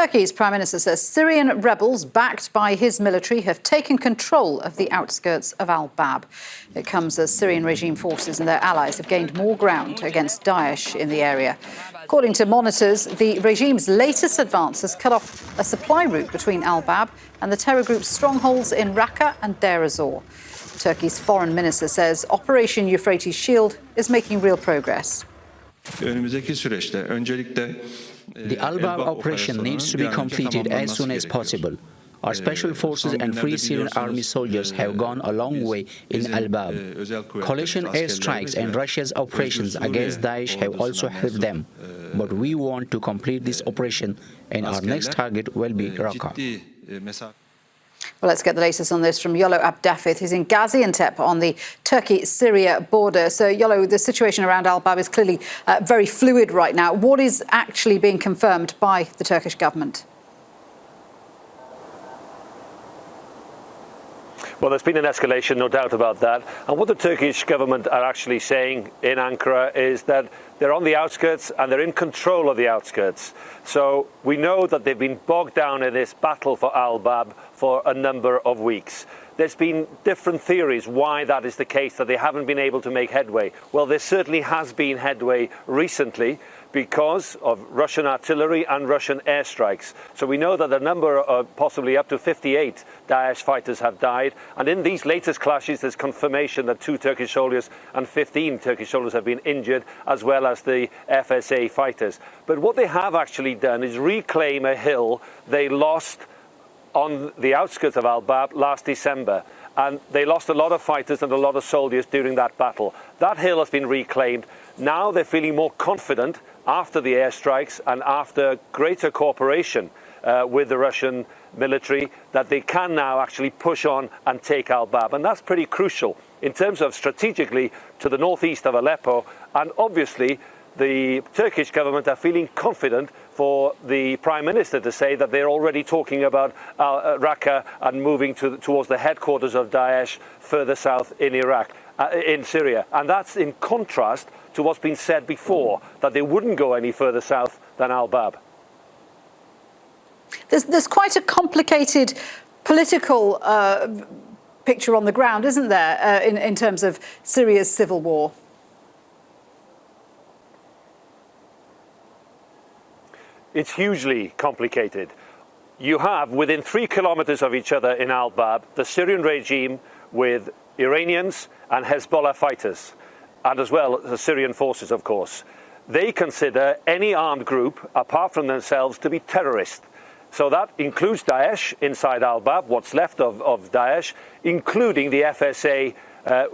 Turkey's Prime Minister says Syrian rebels, backed by his military, have taken control of the outskirts of al-Bab. It comes as Syrian regime forces and their allies have gained more ground against Daesh in the area. According to monitors, the regime's latest advance has cut off a supply route between al-Bab and the terror group's strongholds in Raqqa and Deir ez-Zor. Turkey's foreign minister says Operation Euphrates Shield is making real progress. The al-Bab operation needs to be completed as soon as possible. Our special forces and Free Syrian Army soldiers have gone a long way in al-Bab. Coalition airstrikes and Russia's operations against Daesh have also helped them. But we want to complete this operation, and our next target will be Raqqa. Well, let's get the latest on this from Yolo Dafydd. He's in Gaziantep on the Turkey-Syria border. So, Yolo, the situation around al-Bab is clearly very fluid right now. What is actually being confirmed by the Turkish government? Well, there's been an escalation, no doubt about that. And what the Turkish government are actually saying in Ankara is that they're on the outskirts and they're in control of the outskirts. So we know that they've been bogged down in this battle for al-Bab for a number of weeks. There's been different theories why that is the case, that they haven't been able to make headway. Well, there certainly has been headway recently because of Russian artillery and Russian airstrikes. So we know that a number of possibly up to 58 Daesh fighters have died. And in these latest clashes, there's confirmation that 2 Turkish soldiers and 15 Turkish soldiers have been injured, as well as the FSA fighters. But what they have actually done is reclaim a hill they lost on the outskirts of al-Bab last December. And they lost a lot of fighters and a lot of soldiers during that battle. That hill has been reclaimed. Now they're feeling more confident after the airstrikes and after greater cooperation with the Russian military that they can now actually push on and take al-Bab. And that's pretty crucial in terms of strategically to the northeast of Aleppo. And obviously the Turkish government are feeling confident for the Prime Minister to say that they're already talking about Raqqa and moving towards the headquarters of Daesh further south in Iraq, in Syria. And that's in contrast to what's been said before, that they wouldn't go any further south than al-Bab. There's quite a complicated political picture on the ground, isn't there, in terms of Syria's civil war? It's hugely complicated. You have, within 3 kilometers of each other in al-Bab, the Syrian regime with Iranians and Hezbollah fighters, and as well the Syrian forces, of course. They consider any armed group, apart from themselves, to be terrorist. So that includes Daesh inside al-Bab, what's left of Daesh, including the FSA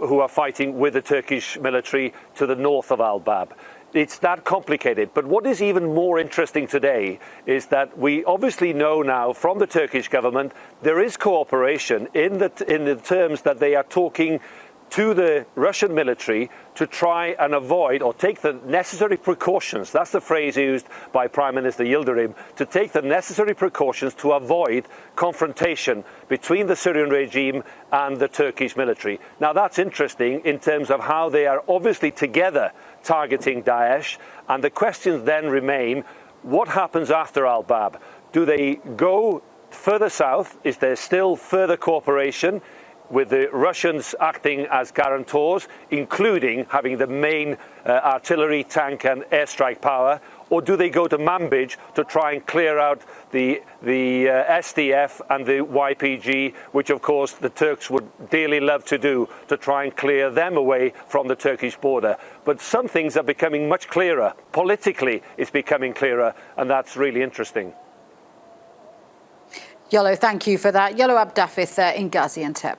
who are fighting with the Turkish military to the north of al-Bab. It's that complicated. But what is even more interesting today is that we obviously know now from the Turkish government there is cooperation in the terms that they are talking to the Russian military to try and avoid or take the necessary precautions. That's the phrase used by Prime Minister Yildirim, to take the necessary precautions to avoid confrontation between the Syrian regime and the Turkish military. Now that's interesting in terms of how they are obviously together targeting Daesh, and the questions then remain: what happens after al-Bab? Do they go further south? Is there still further cooperation with the Russians acting as guarantors, including having the main artillery, tank and airstrike power? Or do they go to Manbij to try and clear out the SDF and the YPG, which of course the Turks would dearly love to do, to try and clear them away from the Turkish border? But some things are becoming much clearer. Politically it's becoming clearer, and that's really interesting. Yolo, thank you for that. Yolo Dafydd in Gaziantep.